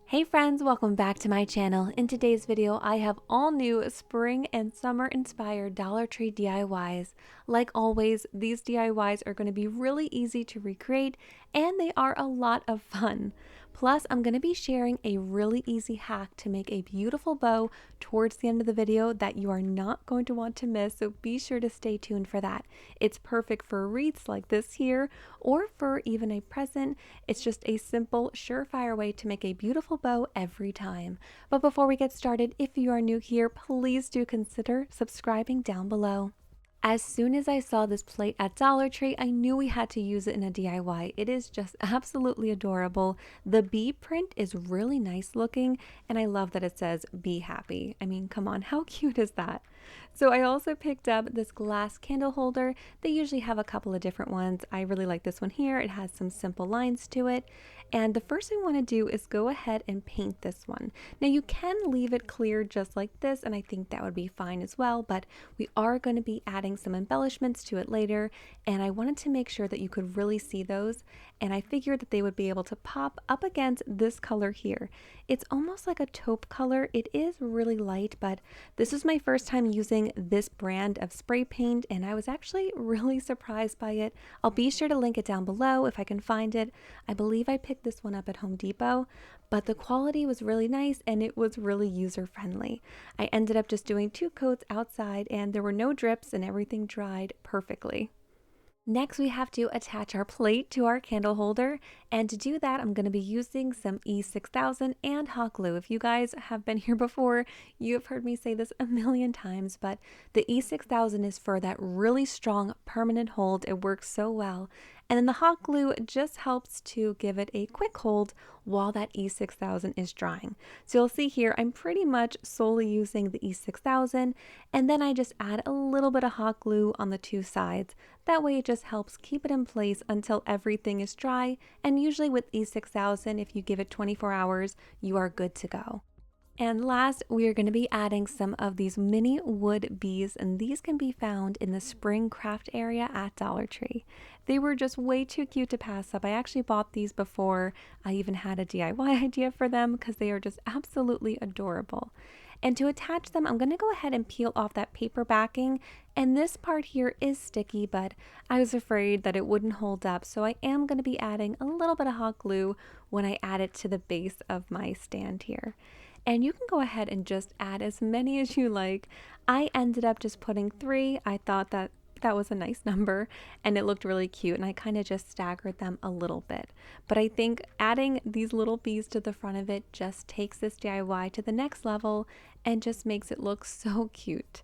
Hey friends, welcome back to my channel. In today's video, I have all new spring and summer inspired Dollar Tree DIYs. Like always, these DIYs are going to be really easy to recreate and they are a lot of fun. Plus, I'm going to be sharing a really easy hack to make a beautiful bow towards the end of the video that you are not going to want to miss, so be sure to stay tuned for that. It's perfect for wreaths like this here, or for even a present. It's just a simple, surefire way to make a beautiful bow every time. But before we get started, if you are new here, please do consider subscribing down below. As soon as I saw this plate at Dollar Tree, I knew we had to use it in a DIY. It is just absolutely adorable. The bee print is really nice looking, and I love that it says "Be Happy." I mean, come on, how cute is that? So I also picked up this glass candle holder. They usually have a couple of different ones. I really like this one here. It has some simple lines to it. And the first thing I want to do is go ahead and paint this one. Now you can leave it clear just like this, and I think that would be fine as well, but we are going to be adding some embellishments to it later, and I wanted to make sure that you could really see those, and I figured that they would be able to pop up against this color here. It's almost like a taupe color. It is really light, but this is my first time using this brand of spray paint, and I was actually really surprised by it. I'll be sure to link it down below if I can find it. I believe I picked this one up at Home Depot, but the quality was really nice and it was really user friendly. I ended up just doing 2 coats outside and there were no drips and everything dried perfectly. Next, we have to attach our plate to our candle holder, and to do that, I'm going to be using some E6000 and hot glue. If you guys have been here before, you have heard me say this a million times, but the E6000 is for that really strong permanent hold. It works so well. And then the hot glue just helps to give it a quick hold while that E6000 is drying. So you'll see here, I'm pretty much solely using the E6000, and then I just add a little bit of hot glue on the 2 sides. That way it just helps keep it in place until everything is dry, and usually with E6000, if you give it 24 hours, you are good to go. And last, we are going to be adding some of these mini wood bees, and these can be found in the spring craft area at Dollar Tree. They were just way too cute to pass up. I actually bought these before I even had a DIY idea for them because they are just absolutely adorable. And to attach them, I'm going to go ahead and peel off that paper backing, and this part here is sticky, but I was afraid that it wouldn't hold up, so I am going to be adding a little bit of hot glue when I add it to the base of my stand here. And you can go ahead and just add as many as you like. I ended up just putting 3. I thought that was a nice number and it looked really cute, and I kind of just staggered them a little bit. But I think adding these little bees to the front of it just takes this DIY to the next level and just makes it look so cute.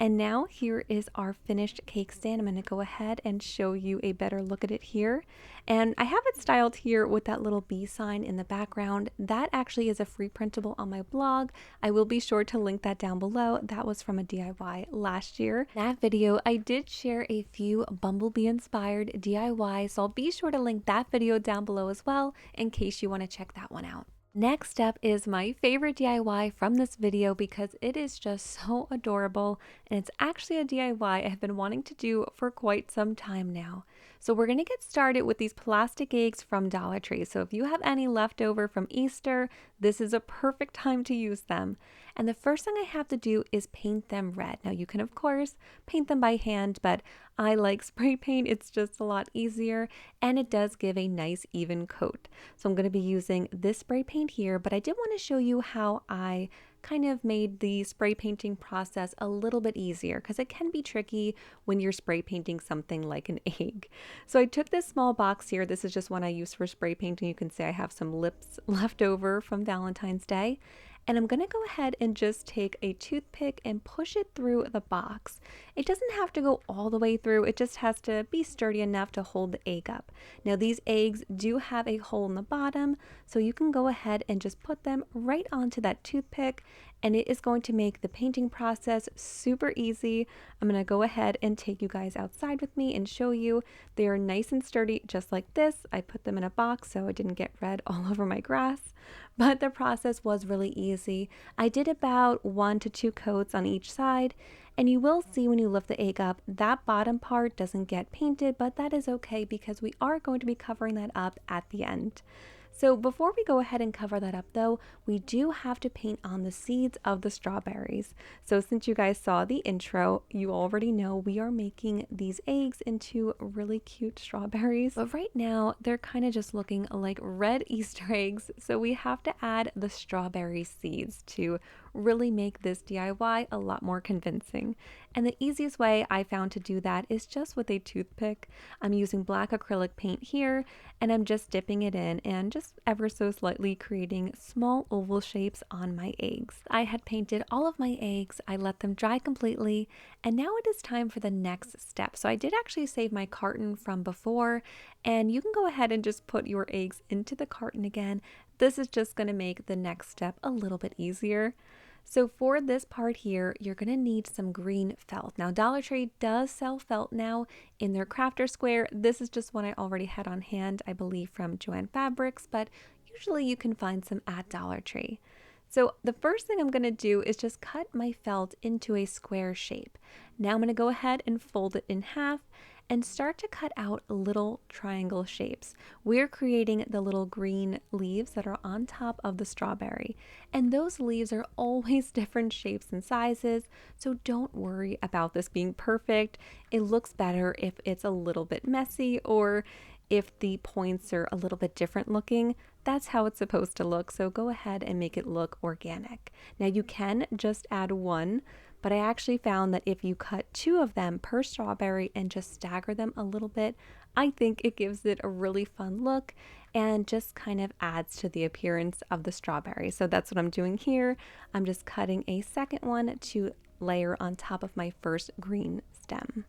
And now here is our finished cake stand. I'm going to go ahead and show you a better look at it here. And I have it styled here with that little bee sign in the background. That actually is a free printable on my blog. I will be sure to link that down below. That was from a DIY last year. In that video, I did share a few bumblebee inspired DIYs, so I'll be sure to link that video down below as well in case you want to check that one out. Next up is my favorite DIY from this video because it is just so adorable, and it's actually a DIY I have been wanting to do for quite some time now. So we're going to get started with these plastic eggs from Dollar Tree. So if you have any left over from Easter, this is a perfect time to use them. And the first thing I have to do is paint them red. Now you can of course paint them by hand, but I like spray paint. It's just a lot easier and it does give a nice even coat. So I'm going to be using this spray paint here, but I did want to show you how I kind of made the spray painting process a little bit easier because it can be tricky when you're spray painting something like an egg. So I took this small box here. This is just one I use for spray painting. You can see I have some lips left over from Valentine's Day. And I'm going to go ahead and just take a toothpick and push it through the box. It doesn't have to go all the way through. It just has to be sturdy enough to hold the egg up. Now these eggs do have a hole in the bottom, so you can go ahead and just put them right onto that toothpick, and it is going to make the painting process super easy. I'm going to go ahead and take you guys outside with me and show you. They are nice and sturdy just like this. I put them in a box so it didn't get red all over my grass, but the process was really easy. I did about 1 to 2 coats on each side, and you will see when you lift the egg up, that bottom part doesn't get painted, but that is okay because we are going to be covering that up at the end. So before we go ahead and cover that up though, we do have to paint on the seeds of the strawberries. So since you guys saw the intro, you already know we are making these eggs into really cute strawberries. But right now they're kind of just looking like red Easter eggs. So we have to add the strawberry seeds to really make this DIY a lot more convincing. And the easiest way I found to do that is just with a toothpick. I'm using black acrylic paint here, and I'm just dipping it in and just ever so slightly creating small oval shapes on my eggs. I had painted all of my eggs, I let them dry completely, and now it is time for the next step. So I did actually save my carton from before, and you can go ahead and just put your eggs into the carton again. This is just going to make the next step a little bit easier. So for this part here, you're going to need some green felt. Now Dollar Tree does sell felt now in their crafter square. This is just one I already had on hand, I believe from Joann Fabrics, but usually you can find some at Dollar Tree. So the first thing I'm going to do is just cut my felt into a square shape. Now I'm going to go ahead and fold it in half and start to cut out little triangle shapes. We're creating the little green leaves that are on top of the strawberry. And those leaves are always different shapes and sizes, so don't worry about this being perfect. It looks better if it's a little bit messy or if the points are a little bit different looking. That's how it's supposed to look, so go ahead and make it look organic. Now you can just add one, but I actually found that if you cut 2 of them per strawberry and just stagger them a little bit, I think it gives it a really fun look and just kind of adds to the appearance of the strawberry. So that's what I'm doing here. I'm just cutting a second one to layer on top of my first green stem.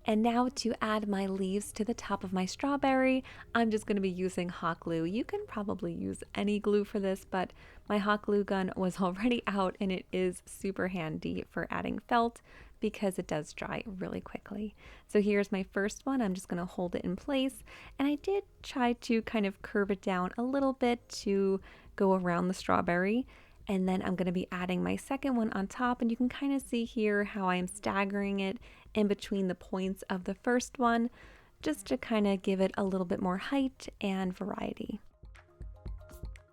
And now to add my leaves to the top of my strawberry, I'm just going to be using hot glue. You can probably use any glue for this, but my hot glue gun was already out and it is super handy for adding felt because it does dry really quickly. So here's my first one. I'm just going to hold it in place, and I did try to kind of curve it down a little bit to go around the strawberry. And then I'm going to be adding my second one on top, and you can kind of see here how I'm staggering it in between the points of the first one, just to kind of give it a little bit more height and variety.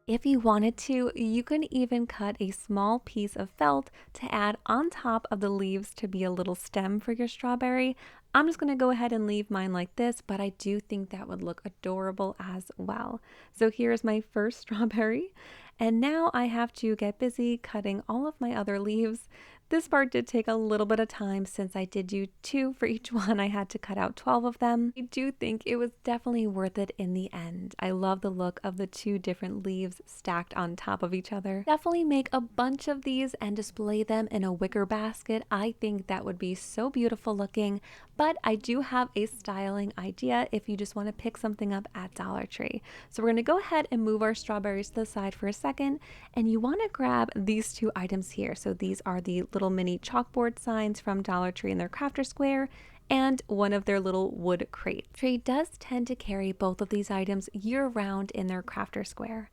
If you wanted to, you can even cut a small piece of felt to add on top of the leaves to be a little stem for your strawberry. I'm just going to go ahead and leave mine like this, but I do think that would look adorable as well. So here's my first strawberry, and now I have to get busy cutting all of my other leaves. This part did take a little bit of time since I did do 2 for each one. I had to cut out 12 of them. I do think it was definitely worth it in the end. I love the look of the 2 different leaves stacked on top of each other. Definitely make a bunch of these and display them in a wicker basket. I think that would be so beautiful looking, but I do have a styling idea if you just want to pick something up at Dollar Tree. So we're going to go ahead and move our strawberries to the side for a second, and you want to grab these 2 items here. So these are the little mini chalkboard signs from Dollar Tree in their crafter square and one of their little wood crates. Tree does tend to carry both of these items year round in their crafter square.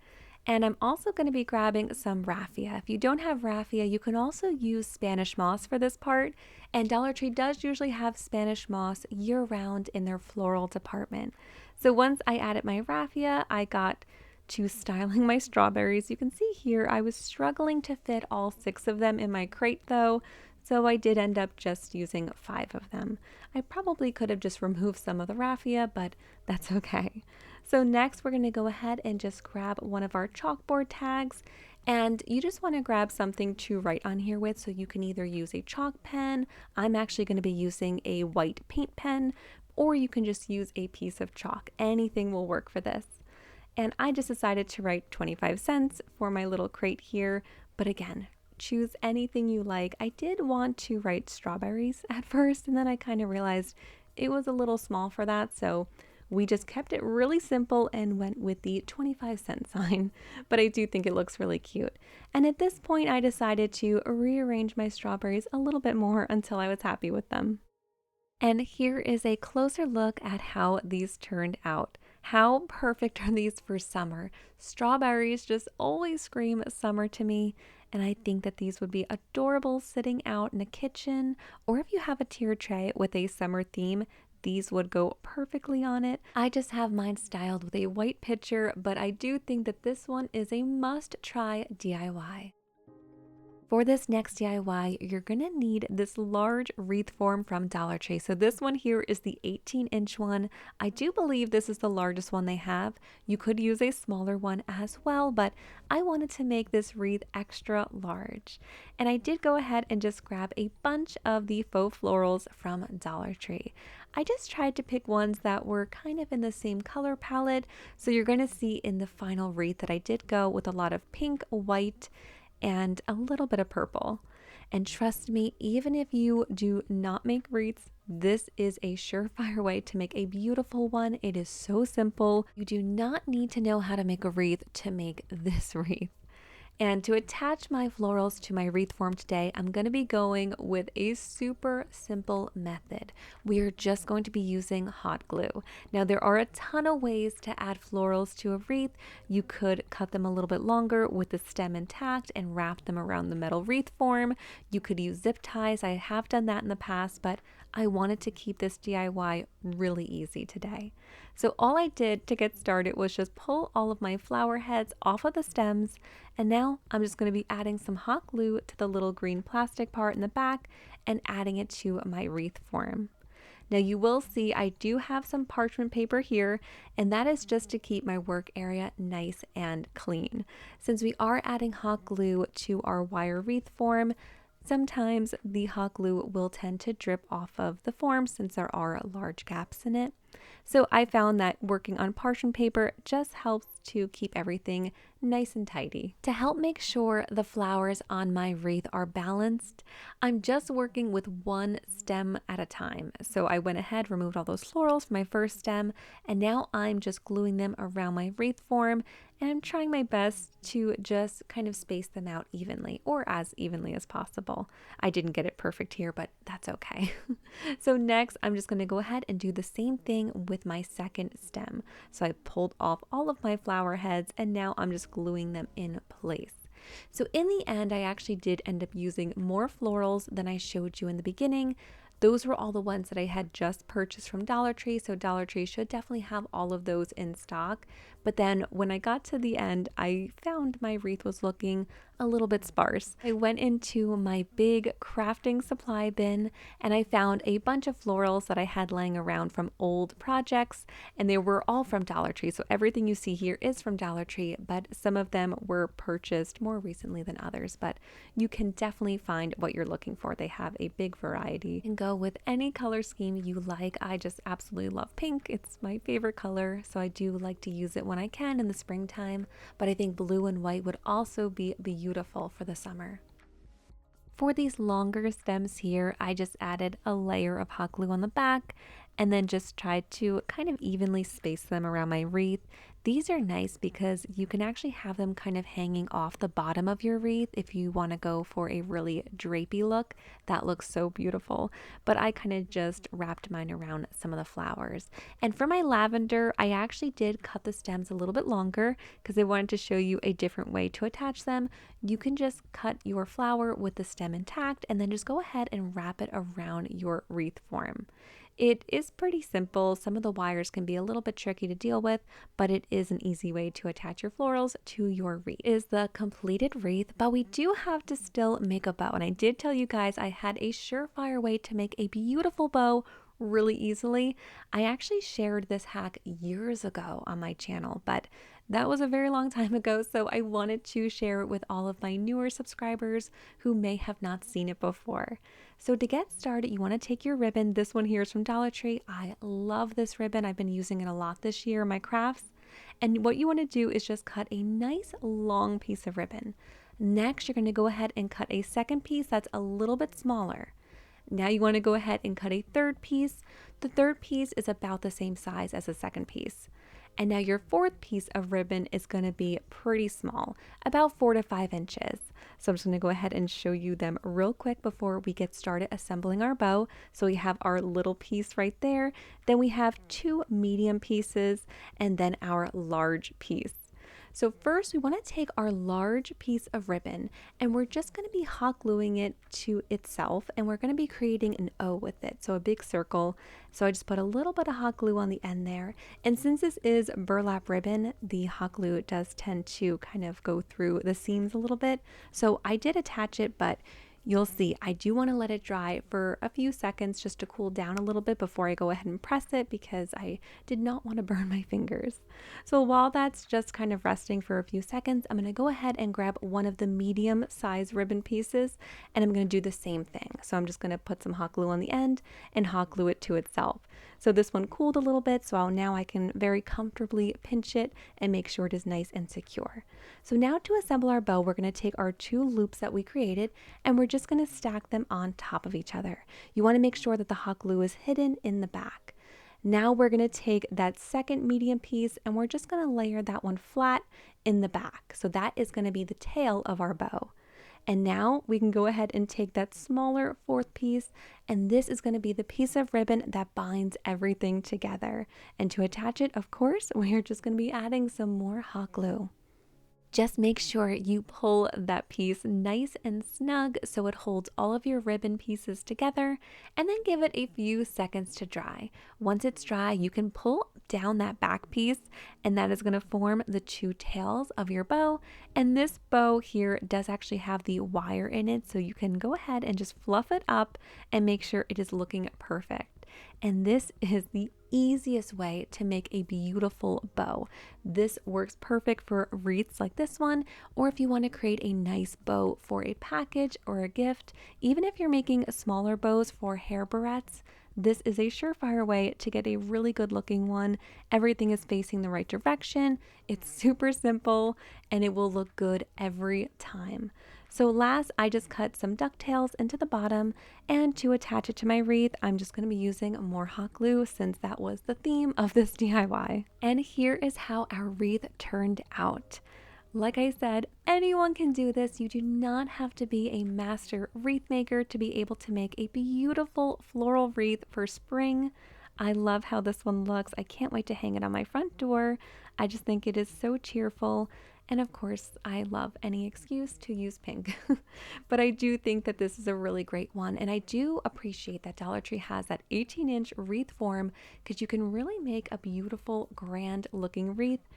And I'm also going to be grabbing some raffia. If you don't have raffia, you can also use Spanish moss for this part. And Dollar Tree does usually have Spanish moss year round in their floral department. So once I added my raffia, I got to styling my strawberries. You can see here I was struggling to fit all 6 of them in my crate though, so I did end up just using 5 of them. I probably could have just removed some of the raffia, but that's okay. So next we're going to go ahead and just grab one of our chalkboard tags, and you just want to grab something to write on here with. So you can either use a chalk pen, I'm actually going to be using a white paint pen, or you can just use a piece of chalk. Anything will work for this. And I just decided to write 25 cents for my little crate here, but again, choose anything you like. I did want to write strawberries at first, and then I kind of realized it was a little small for that, so we just kept it really simple and went with the 25-cent sign, but I do think it looks really cute. And at this point, I decided to rearrange my strawberries a little bit more until I was happy with them. And here is a closer look at how these turned out. How perfect are these for summer? Strawberries just always scream summer to me, and I think that these would be adorable sitting out in a kitchen, or if you have a tier tray with a summer theme, these would go perfectly on it. I just have mine styled with a white picture, but I do think that this one is a must-try DIY. For this next DIY, you're gonna need this large wreath form from Dollar Tree. So this one here is the 18-inch one. I do believe this is the largest one they have. You could use a smaller one as well, but I wanted to make this wreath extra large. And I did go ahead and just grab a bunch of the faux florals from Dollar Tree. I just tried to pick ones that were kind of in the same color palette. So you're gonna see in the final wreath that I did go with a lot of pink, white, and a little bit of purple. And trust me, even if you do not make wreaths, this is a surefire way to make a beautiful one. It is so simple. You do not need to know how to make a wreath to make this wreath. And to attach my florals to my wreath form today, I'm going to be going with a super simple method. We are just going to be using hot glue. Now, there are a ton of ways to add florals to a wreath. You could cut them a little bit longer with the stem intact and wrap them around the metal wreath form. You could use zip ties. I have done that in the past, but I wanted to keep this DIY really easy today. So all I did to get started was just pull all of my flower heads off of the stems, and now I'm just going to be adding some hot glue to the little green plastic part in the back and adding it to my wreath form. Now you will see I do have some parchment paper here, and that is just to keep my work area nice and clean. Since we are adding hot glue to our wire wreath form, sometimes the hot glue will tend to drip off of the form since there are large gaps in it. So I found that working on parchment paper just helps to keep everything nice and tidy. To help make sure the flowers on my wreath are balanced, I'm just working with one stem at a time. So I went ahead, removed all those florals from my first stem, and now I'm just gluing them around my wreath form, and I'm trying my best to just kind of space them out evenly, or as evenly as possible. I didn't get it perfect here, but that's okay. So next, I'm just going to go ahead and do the same thing with my second stem. So I pulled off all of my flower heads, and now I'm just gluing them in place. So in the end, I actually did end up using more florals than I showed you in the beginning. Those were all the ones that I had just purchased from Dollar Tree, so Dollar Tree should definitely have all of those in stock. But then when I got to the end, I found my wreath was looking a little bit sparse. I went into my big crafting supply bin and I found a bunch of florals that I had laying around from old projects, and they were all from Dollar Tree. So everything you see here is from Dollar Tree, but some of them were purchased more recently than others. But you can definitely find what you're looking for. They have a big variety. You can go with any color scheme you like. I just absolutely love pink. It's my favorite color, so I do like to use it when I can in the springtime, but I think blue and white would also be beautiful for the summer. For these longer stems here, I just added a layer of hot glue on the back and then just tried to kind of evenly space them around my wreath. These are nice because you can actually have them kind of hanging off the bottom of your wreath if you want to go for a really drapey look. That looks so beautiful. But I kind of just wrapped mine around some of the flowers. And for my lavender, I actually did cut the stems a little bit longer because I wanted to show you a different way to attach them. You can just cut your flower with the stem intact and then just go ahead and wrap it around your wreath form. It is pretty simple. Some of the wires can be a little bit tricky to deal with, but it is an easy way to attach your florals to your wreath. It is the completed wreath, but we do have to still make a bow. And I did tell you guys I had a surefire way to make a beautiful bow really easily. I actually shared this hack years ago on my channel, but that was a very long time ago, so I wanted to share it with all of my newer subscribers who may have not seen it before. So to get started, you want to take your ribbon. This one here is from Dollar Tree. I love this ribbon. I've been using it a lot this year in my crafts. And what you want to do is just cut a nice long piece of ribbon. Next, you're going to go ahead and cut a second piece that's a little bit smaller. Now you want to go ahead and cut a third piece. The third piece is about the same size as the second piece. And now your fourth piece of ribbon is going to be pretty small, about 4 to 5 inches. So I'm just going to go ahead and show you them real quick before we get started assembling our bow. So we have our little piece right there. Then we have 2 medium pieces and then our large piece. So first we want to take our large piece of ribbon and we're just going to be hot gluing it to itself, and we're going to be creating an O with it, so a big circle. So I just put a little bit of hot glue on the end there, and since this is burlap ribbon, the hot glue does tend to kind of go through the seams a little bit. So I did attach it, but you'll see I do want to let it dry for a few seconds just to cool down a little bit before I go ahead and press it, because I did not want to burn my fingers. So while that's just kind of resting for a few seconds, I'm going to go ahead and grab one of the medium size ribbon pieces and I'm going to do the same thing. So I'm just going to put some hot glue on the end and hot glue it to itself. So this one cooled a little bit, so now I can very comfortably pinch it and make sure it is nice and secure. So now to assemble our bow, we're going to take our 2 loops that we created and we're just going to stack them on top of each other. You want to make sure that the hot glue is hidden in the back. Now we're going to take that second medium piece and we're just going to layer that one flat in the back. So that is going to be the tail of our bow. And now we can go ahead and take that smaller 4th piece, and this is going to be the piece of ribbon that binds everything together. And to attach it, of course, we're just going to be adding some more hot glue. Just make sure you pull that piece nice and snug so it holds all of your ribbon pieces together, and then give it a few seconds to dry. Once it's dry, you can pull down that back piece, and that is going to form the 2 tails of your bow. And this bow here does actually have the wire in it, so you can go ahead and just fluff it up and make sure it is looking perfect. And this is the easiest way to make a beautiful bow. This works perfect for wreaths like this one, or if you want to create a nice bow for a package or a gift. Even if you're making smaller bows for hair barrettes, this is a surefire way to get a really good looking one. Everything is facing the right direction. It's super simple and it will look good every time. So last, I just cut some ducktails into the bottom, and to attach it to my wreath, I'm just going to be using more hot glue since that was the theme of this DIY. And here is how our wreath turned out. Like I said, anyone can do this. You do not have to be a master wreath maker to be able to make a beautiful floral wreath for spring. I love how this one looks. I can't wait to hang it on my front door. I just think it is so cheerful. And of course, I love any excuse to use pink. But I do think that this is a really great one. And I do appreciate that Dollar Tree has that 18-inch wreath form, because you can really make a beautiful, grand looking wreath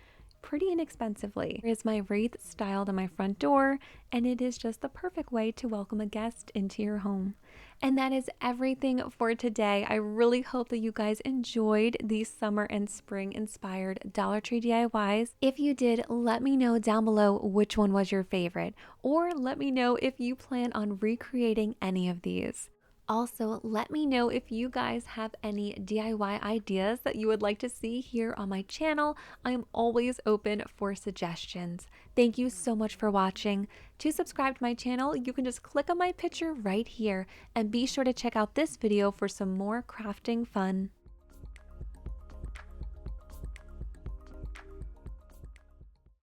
pretty inexpensively. Here's my wreath styled on my front door, and it is just the perfect way to welcome a guest into your home. And that is everything for today. I really hope that you guys enjoyed these summer and spring inspired Dollar Tree DIYs. If you did, let me know down below which one was your favorite, or let me know if you plan on recreating any of these. Also, let me know if you guys have any DIY ideas that you would like to see here on my channel. I am always open for suggestions. Thank you so much for watching. To subscribe to my channel, you can just click on my picture right here, and be sure to check out this video for some more crafting fun.